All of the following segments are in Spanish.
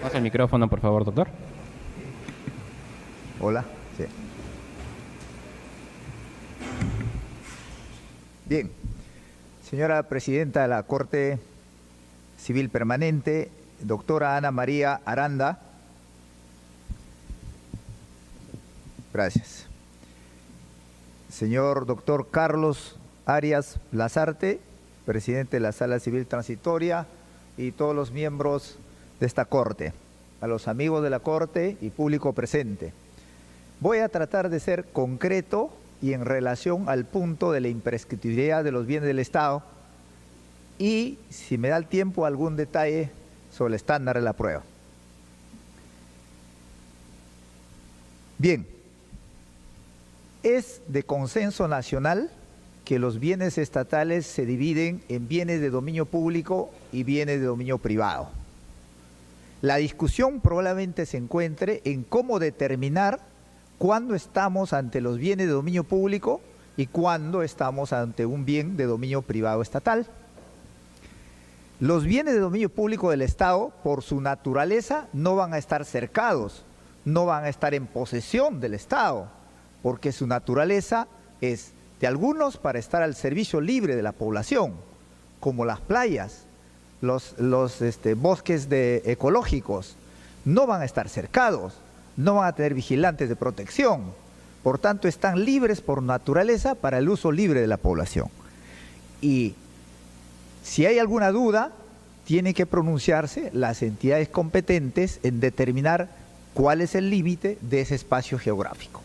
Pasa el micrófono, por favor, doctor. Hola. Sí. Bien. Señora Presidenta de la Corte Civil Permanente, doctora Ana María Aranda. Gracias. Señor doctor Carlos Arias Lazarte, presidente de la Sala Civil Transitoria, y todos los miembros de esta Corte, a los amigos de la Corte y público presente. Voy a tratar de ser concreto y en relación al punto de la imprescriptibilidad de los bienes del Estado y, si me da el tiempo, algún detalle sobre el estándar de la prueba. Bien, es de consenso nacional que los bienes estatales se dividen en bienes de dominio público y bienes de dominio privado. La discusión probablemente se encuentre en cómo determinar cuándo estamos ante los bienes de dominio público y cuándo estamos ante un bien de dominio privado estatal. Los bienes de dominio público del Estado, por su naturaleza, no van a estar cercados, no van a estar en posesión del Estado, porque su naturaleza es de algunos para estar al servicio libre de la población, como las playas, los bosques ecológicos, no van a estar cercados, no van a tener vigilantes de protección, por tanto están libres por naturaleza para el uso libre de la población. Y si hay alguna duda, tienen que pronunciarse las entidades competentes en determinar cuál es el límite de ese espacio geográfico.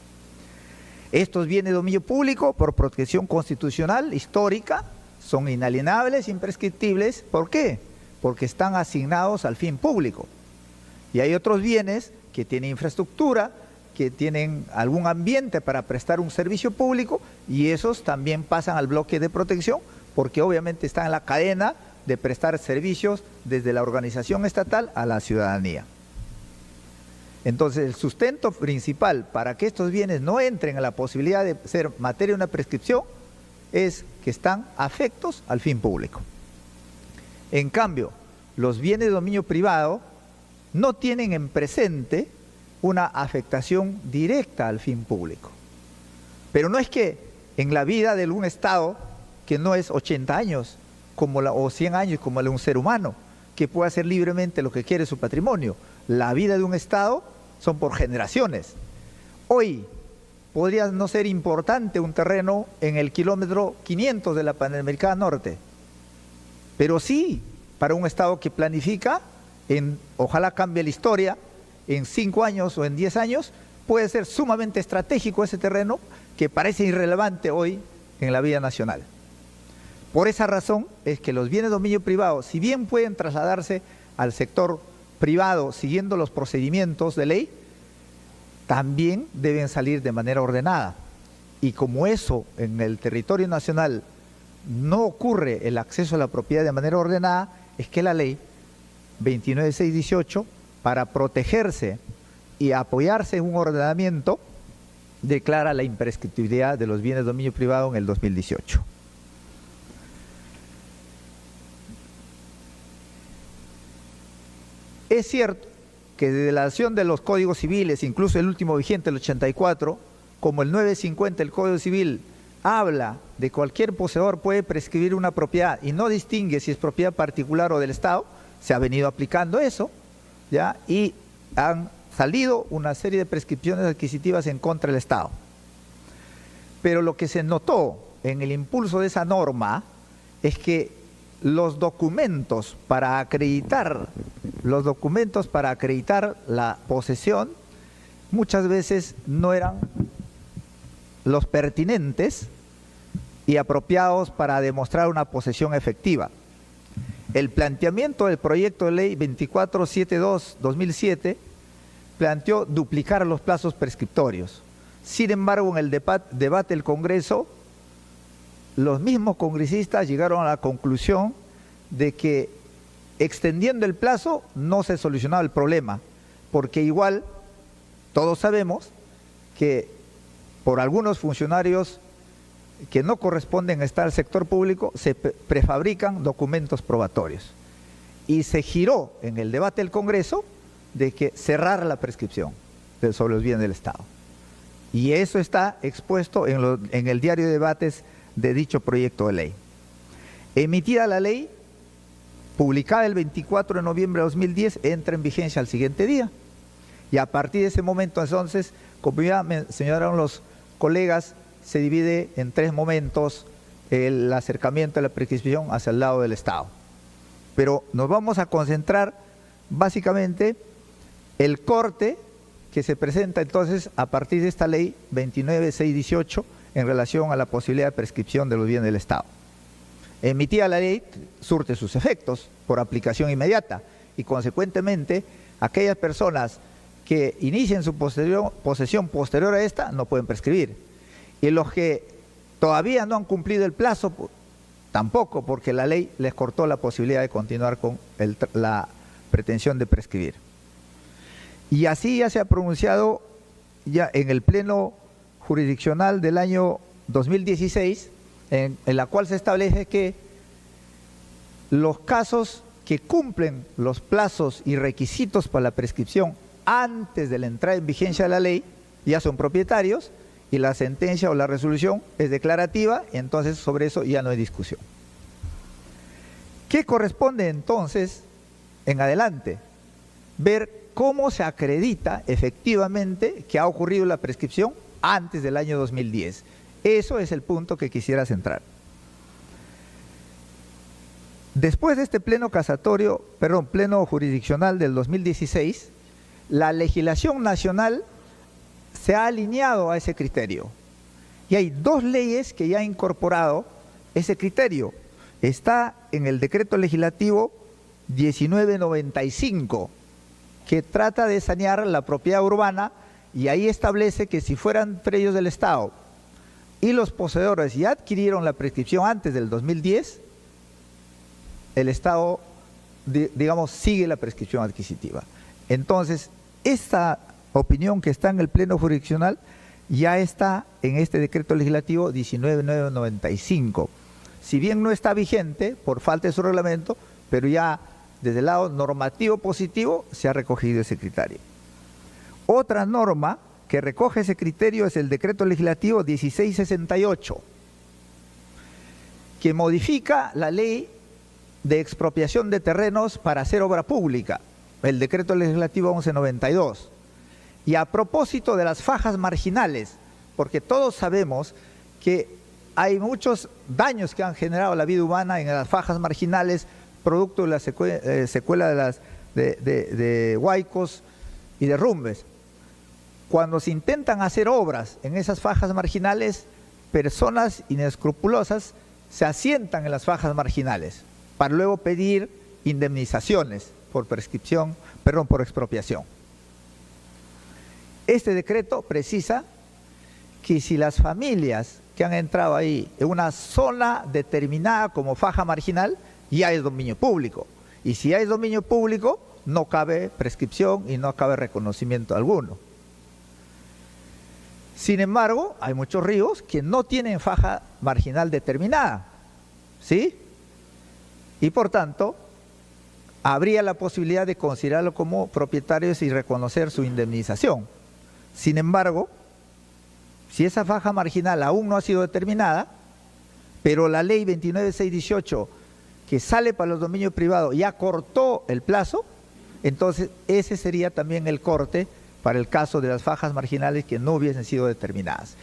Estos bienes de dominio público, por protección constitucional, histórica, son inalienables, imprescriptibles. ¿Por qué? Porque están asignados al fin público. Y hay otros bienes que tienen infraestructura, que tienen algún ambiente para prestar un servicio público, y esos también pasan al bloque de protección, porque obviamente están en la cadena de prestar servicios desde la organización estatal a la ciudadanía. Entonces, el sustento principal para que estos bienes no entren en la posibilidad de ser materia de una prescripción es que están afectos al fin público. En cambio, los bienes de dominio privado no tienen en presente una afectación directa al fin público. Pero no es que en la vida de un Estado, que no es 80 años o 100 años como el de un ser humano, que puede hacer libremente lo que quiere su patrimonio. La vida de un Estado son por generaciones. Hoy podría no ser importante un terreno en el kilómetro 500 de la Panamericana Norte, pero sí para un Estado que planifica, ojalá cambie la historia, en 5 años o en 10 años, puede ser sumamente estratégico ese terreno que parece irrelevante hoy en la vida nacional. Por esa razón es que los bienes de dominio privado, si bien pueden trasladarse al sector privado siguiendo los procedimientos de ley, también deben salir de manera ordenada. Y como eso en el territorio nacional no ocurre el acceso a la propiedad de manera ordenada, es que la ley 29618, para protegerse y apoyarse en un ordenamiento, declara la imprescriptibilidad de los bienes de dominio privado en el 2018. Es cierto que desde la acción de los códigos civiles, incluso el último vigente, el 84, como el 950 del Código Civil, habla de cualquier poseedor puede prescribir una propiedad y no distingue si es propiedad particular o del Estado, se ha venido aplicando eso, ¿ya? Y han salido una serie de prescripciones adquisitivas en contra del Estado. Pero lo que se notó en el impulso de esa norma es que los documentos para acreditar la posesión muchas veces no eran los pertinentes y apropiados para demostrar una posesión efectiva. El planteamiento del proyecto de ley 2472-2007 planteó duplicar los plazos prescriptorios. Sin embargo, en el debate del Congreso, los mismos congresistas llegaron a la conclusión de que extendiendo el plazo no se solucionaba el problema, porque igual todos sabemos que por algunos funcionarios que no corresponden a estar al sector público se prefabrican documentos probatorios. Y se giró en el debate del Congreso de que cerrar la prescripción sobre los bienes del Estado. Y eso está expuesto en el diario de debates de dicho proyecto de ley. Emitida la ley, publicada el 24 de noviembre de 2010, entra en vigencia al siguiente día. Y a partir de ese momento, entonces, como ya señalaron los colegas, se divide en 3 momentos el acercamiento de la prescripción hacia el lado del Estado. Pero nos vamos a concentrar básicamente el corte que se presenta entonces a partir de esta ley 29.618 en relación a la posibilidad de prescripción de los bienes del Estado. Emitida la ley, surte sus efectos por aplicación inmediata y consecuentemente aquellas personas que inicien su posesión posterior a esta no pueden prescribir. Y los que todavía no han cumplido el plazo, tampoco, porque la ley les cortó la posibilidad de continuar con la pretensión de prescribir. Y así ya se ha pronunciado ya en el Pleno Jurisdiccional del año 2016, en la cual se establece que los casos que cumplen los plazos y requisitos para la prescripción antes de la entrada en vigencia de la ley ya son propietarios y la sentencia o la resolución es declarativa, y entonces sobre eso ya no hay discusión. ¿Qué corresponde entonces en adelante? Ver cómo se acredita efectivamente que ha ocurrido la prescripción antes del año 2010. Eso es el punto que quisiera centrar. Después de este pleno jurisdiccional del 2016, la legislación nacional se ha alineado a ese criterio. Y hay 2 leyes que ya han incorporado ese criterio. Está en el decreto legislativo 1995, que trata de sanear la propiedad urbana, y ahí establece que si fueran predios del Estado y los poseedores ya adquirieron la prescripción antes del 2010, el Estado, digamos, sigue la prescripción adquisitiva. Entonces, esta opinión que está en el Pleno Jurisdiccional ya está en este decreto legislativo 1995. Si bien no está vigente por falta de su reglamento, pero ya desde el lado normativo positivo se ha recogido ese criterio. Otra norma que recoge ese criterio es el decreto legislativo 1668, que modifica la ley de expropiación de terrenos para hacer obra pública, el decreto legislativo 1192. Y a propósito de las fajas marginales, porque todos sabemos que hay muchos daños que han generado la vida humana en las fajas marginales, producto de la secuela de huaicos y derrumbes. Cuando se intentan hacer obras en esas fajas marginales, personas inescrupulosas se asientan en las fajas marginales para luego pedir indemnizaciones por por expropiación. Este decreto precisa que si las familias que han entrado ahí en una zona determinada como faja marginal, ya es dominio público. Y si ya es dominio público, no cabe prescripción y no cabe reconocimiento alguno. Sin embargo, hay muchos ríos que no tienen faja marginal determinada, ¿sí? Y por tanto, habría la posibilidad de considerarlo como propietarios y reconocer su indemnización. Sin embargo, si esa faja marginal aún no ha sido determinada, pero la ley 29.618 que sale para los dominios privados ya cortó el plazo, entonces ese sería también el corte para el caso de las fajas marginales que no hubiesen sido determinadas.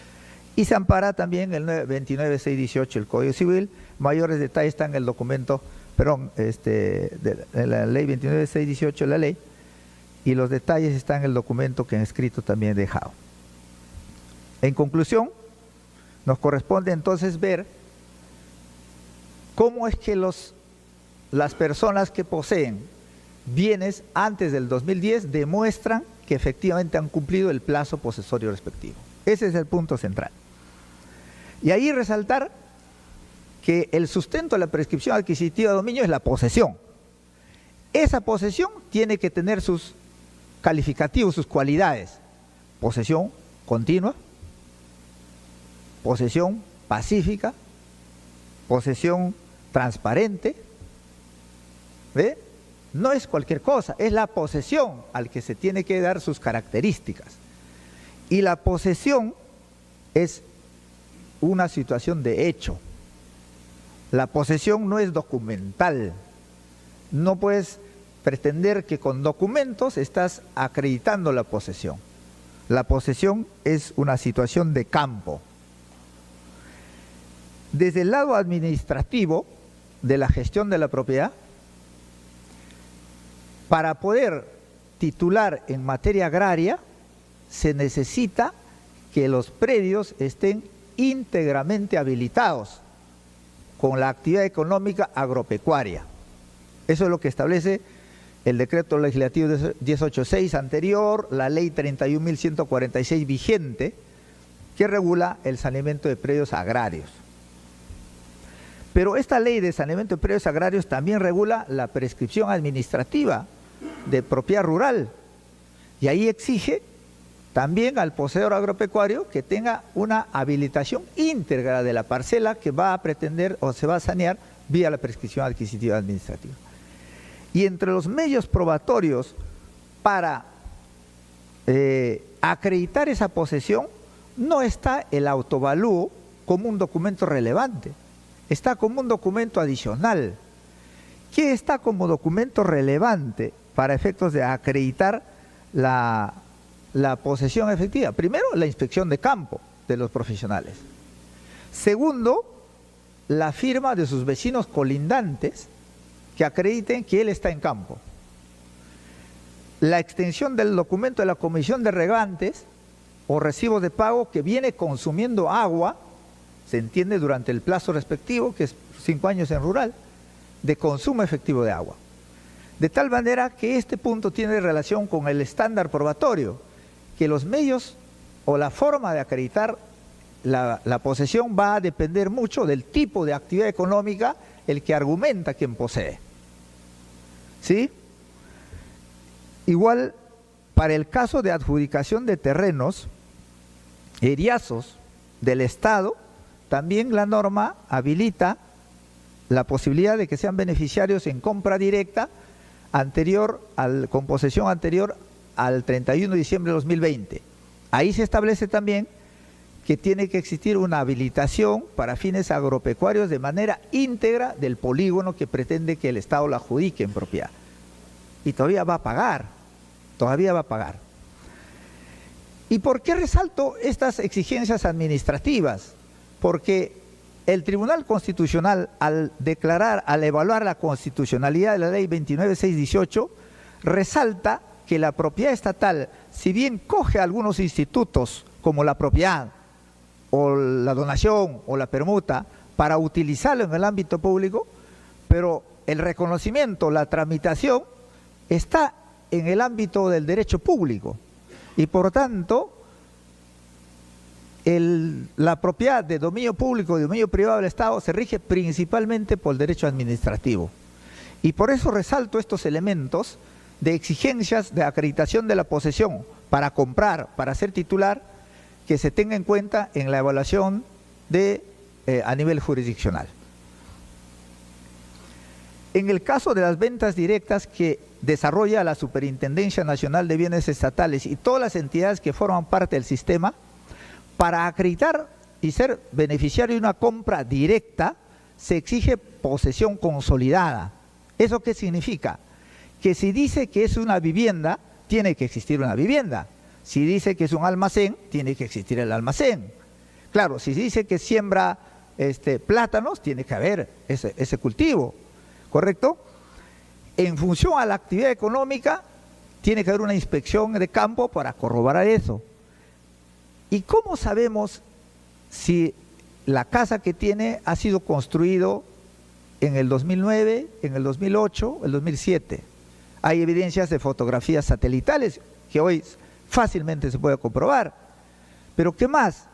Y se ampara también el 29.618 del Código Civil. Mayores detalles están en el documento, de la ley 29.618 de la ley, y los detalles están en el documento que en escrito también he dejado. En conclusión, nos corresponde entonces ver cómo es que las personas que poseen bienes antes del 2010 demuestran que efectivamente han cumplido el plazo posesorio respectivo. Ese es el punto central. Y ahí resaltar que el sustento de la prescripción adquisitiva de dominio es la posesión. Esa posesión tiene que tener sus calificativos, sus cualidades. Posesión continua, posesión pacífica, posesión transparente, ¿ve? no es cualquier cosa, es la posesión al que se tiene que dar sus características. Y la posesión es una situación de hecho. La posesión no es documental. No puedes pretender que con documentos estás acreditando la posesión. La posesión es una situación de campo. Desde el lado administrativo de la gestión de la propiedad, para poder titular en materia agraria, se necesita que los predios estén íntegramente habilitados con la actividad económica agropecuaria. Eso es lo que establece el decreto legislativo 1086 anterior, la ley 31.146 vigente, que regula el saneamiento de predios agrarios. Pero esta ley de saneamiento de predios agrarios también regula la prescripción administrativa de propiedad rural, y ahí exige también al poseedor agropecuario que tenga una habilitación íntegra de la parcela que va a pretender o se va a sanear vía la prescripción adquisitiva administrativa. Y entre los medios probatorios para acreditar esa posesión no está el autovalúo como un documento relevante, está como un documento adicional. ¿Qué está como documento relevante para efectos de acreditar la posesión efectiva? Primero, la inspección de campo de los profesionales. Segundo, la firma de sus vecinos colindantes que acrediten que él está en campo. La extensión del documento de la comisión de regantes o recibo de pago que viene consumiendo agua, se entiende durante el plazo respectivo, que es 5 años en rural, de consumo efectivo de agua. De tal manera que este punto tiene relación con el estándar probatorio, que los medios o la forma de acreditar la posesión va a depender mucho del tipo de actividad económica el que argumenta quien posee. ¿Sí? Igual, para el caso de adjudicación de terrenos, eriazos del Estado, también la norma habilita la posibilidad de que sean beneficiarios en compra directa con posesión anterior al 31 de diciembre de 2020. Ahí se establece también que tiene que existir una habilitación para fines agropecuarios de manera íntegra del polígono que pretende que el Estado lo adjudique en propiedad. Y todavía va a pagar, ¿Y por qué resalto estas exigencias administrativas? Porque el Tribunal Constitucional, al evaluar la constitucionalidad de la Ley 29.618, resalta que la propiedad estatal, si bien coge algunos institutos como la propiedad o la donación o la permuta para utilizarlo en el ámbito público, pero el reconocimiento, la tramitación está en el ámbito del derecho público y por tanto la propiedad de dominio público y de dominio privado del Estado se rige principalmente por el derecho administrativo. Y por eso resalto estos elementos de exigencias de acreditación de la posesión para comprar, para ser titular, que se tenga en cuenta en la evaluación a nivel jurisdiccional. En el caso de las ventas directas que desarrolla la Superintendencia Nacional de Bienes Estatales y todas las entidades que forman parte del sistema, para acreditar y ser beneficiario de una compra directa, se exige posesión consolidada. ¿Eso qué significa? Que si dice que es una vivienda, tiene que existir una vivienda. Si dice que es un almacén, tiene que existir el almacén. Claro, si dice que siembra plátanos, tiene que haber ese cultivo, ¿correcto? En función a la actividad económica, tiene que haber una inspección de campo para corroborar eso. ¿Y cómo sabemos si la casa que tiene ha sido construido en el 2009, en el 2008, el 2007? Hay evidencias de fotografías satelitales que hoy fácilmente se puede comprobar. Pero ¿qué más?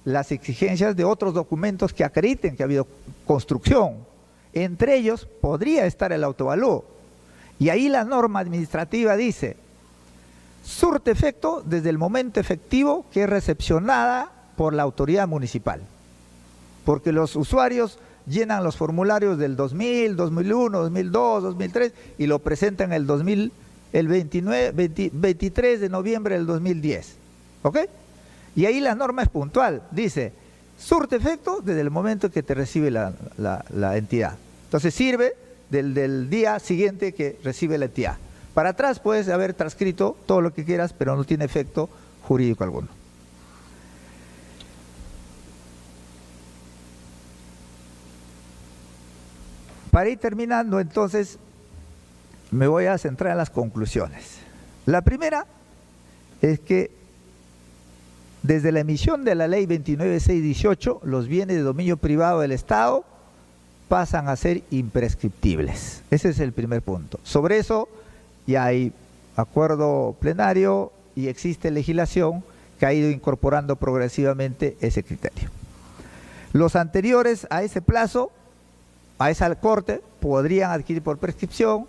Las exigencias de otros documentos que acrediten que ha habido construcción. Entre ellos podría estar el autovalúo. Y ahí la norma administrativa dice: surte efecto desde el momento efectivo que es recepcionada por la autoridad municipal. Porque los usuarios llenan los formularios del 2000, 2001, 2002, 2003 y lo presentan el 23 de noviembre del 2010. ¿Ok? Y ahí la norma es puntual, dice, surte efecto desde el momento que te recibe la entidad. Entonces sirve del día siguiente que recibe la entidad. Para atrás puedes haber transcrito todo lo que quieras, pero no tiene efecto jurídico alguno. Para ir terminando, entonces, me voy a centrar en las conclusiones. La primera es que desde la emisión de la ley 29618, los bienes de dominio privado del Estado pasan a ser imprescriptibles. Ese es el primer punto. Sobre eso ya hay acuerdo plenario y existe legislación que ha ido incorporando progresivamente ese criterio. Los anteriores a ese plazo, a esa corte, podrían adquirir por prescripción,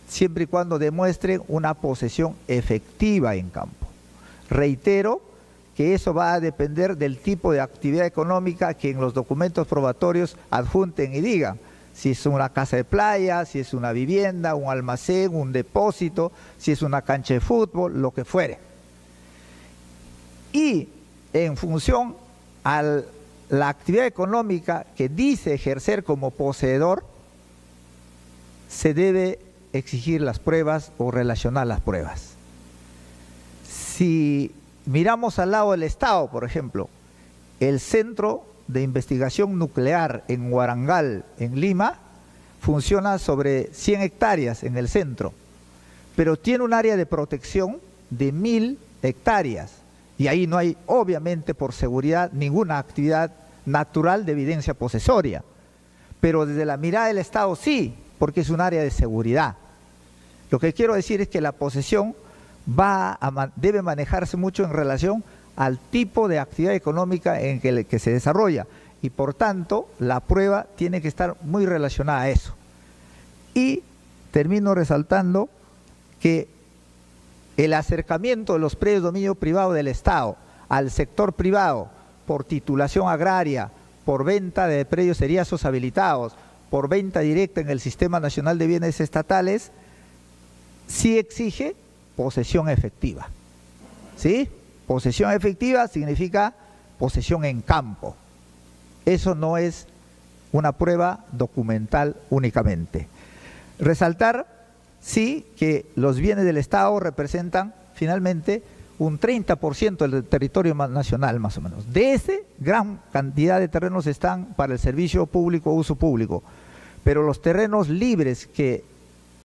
siempre y cuando demuestren una posesión efectiva en campo. Reitero que eso va a depender del tipo de actividad económica que en los documentos probatorios adjunten y digan si es una casa de playa, si es una vivienda, un almacén, un depósito, si es una cancha de fútbol, lo que fuere. Y en función a la actividad económica que dice ejercer como poseedor, se debe exigir las pruebas o relacionar las pruebas. Si miramos al lado del Estado, por ejemplo, el Centro de Investigación Nuclear en Huarangal, en Lima, funciona sobre 100 hectáreas en el centro, pero tiene un área de protección de 1000 hectáreas y ahí no hay, obviamente, por seguridad, ninguna actividad natural de evidencia posesoria, pero desde la mirada del Estado sí, porque es un área de seguridad. Lo que quiero decir es que la posesión debe manejarse mucho en relación al tipo de actividad económica en que se desarrolla y por tanto la prueba tiene que estar muy relacionada a eso. Y termino resaltando que el acercamiento de los predios de dominio privado del Estado al sector privado por titulación agraria, por venta de predios seriazos habilitados, por venta directa en el Sistema Nacional de Bienes Estatales, sí exige posesión efectiva. ¿Sí? Posesión efectiva significa posesión en campo. Eso no es una prueba documental únicamente. Resaltar, sí, que los bienes del Estado representan finalmente un 30% del territorio nacional, más o menos. De ese, gran cantidad de terrenos están para el servicio público, uso público. Pero los terrenos libres que